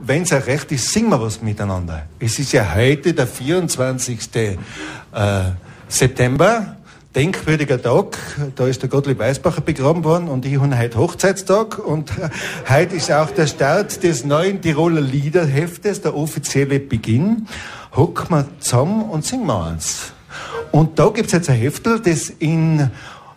wenn's euch recht ist, singen wir was miteinander. Es ist ja heute der 24. September, denkwürdiger Tag. Da ist der Gottlieb Eisbacher begraben worden und ich habe heute Hochzeitstag. Und heute ist auch der Start des neuen Tiroler Liederheftes, der offizielle Beginn. Hocken wir zusammen und singen wir eins. Und da gibt's jetzt ein Heftel, das in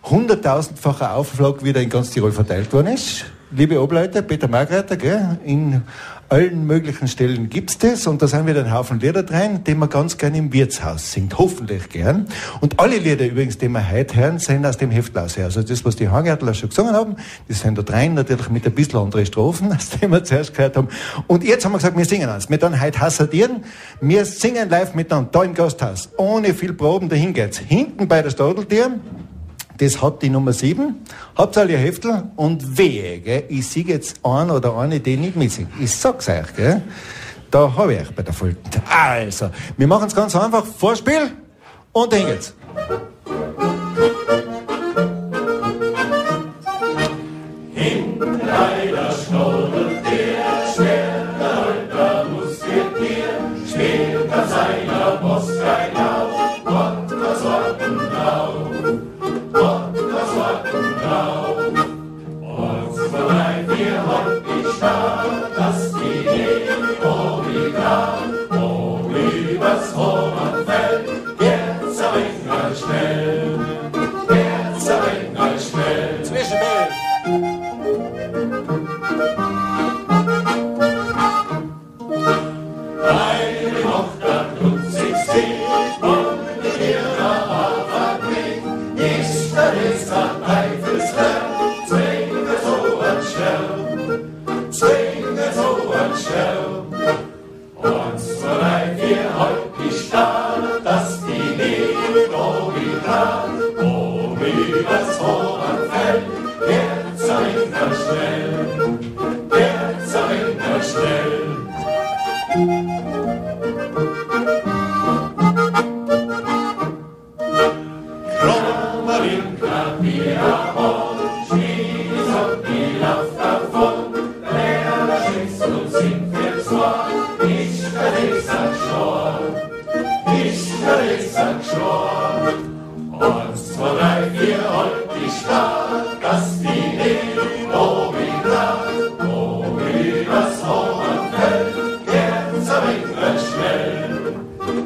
100.000-facher Auflage wieder in ganz Tirol verteilt worden ist. Liebe Obleute, Peter Margreiter, gell, in allen möglichen Stellen gibt's das und da sind wieder ein Haufen Lieder drin, die man ganz gern im Wirtshaus singt, hoffentlich gern. Und alle Lieder übrigens, die wir heute hören, sind aus dem Heft aus. Also das, was die Hangärtler schon gesungen haben, die sind da rein, natürlich mit ein bisschen anderen Strophen, als die wir zuerst gehört haben. Und jetzt haben wir gesagt, wir singen eins. Wir dann heute hasardieren, wir singen live miteinander, da im Gasthaus, ohne viel Proben, dahin geht's. Hinten bei der Stadeltür, das hat die Nummer 7. Habt ihr alle ein Heftel? Und wehe, gell? Ich sehe jetzt einen oder eine, die nicht mitsingen. Ich sag's euch, gell? Da habe ich euch bei der Folge. Also, wir machen es ganz einfach. Vorspiel und dahin geht's. Hinten bei der Stadeltür steht der alte Musketier, spielt an seiner Brust ein Lauf, Wodka Sortenblau. Und so bleibt ihr heute stark, dass die Obligat, wo übers Romanfeld, jetzt ein schnell, jetzt ein schnell. Zwischenbild! Eine Tochter tut sich sieht und mit ihrer Haferkrieg ist der Leser Teufelskerl, zwinge so ein Stern, zwinge so ein Stern. Und so bleibt ihr heute stark, dass die Liebe wie Draht, wo übers Romanfeld, jetzt ein schnell, jetzt ein schnell. Krommerin, Klavierhorn, schießt und die Lauf davon, wer schießt und singt jetzt vor, ich verlese ein Schor, ich verlese ein Schor. Und so bleibt ihr heute stark, dass die Liebe wie Draht, wo übers Romanfeld, jetzt ein schnell,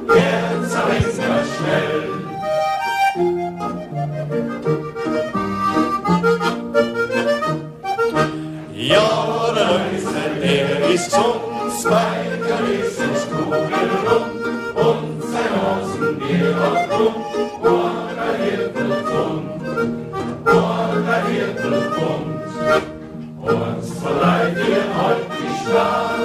jetzt ein schnell. Ja, der Läuse, der ist uns bei Karisens kugelrund und sein Hosenbier hat rund, der Hirtelpfund, der Hirtelpfund. Und so bleibt ihr heute stark.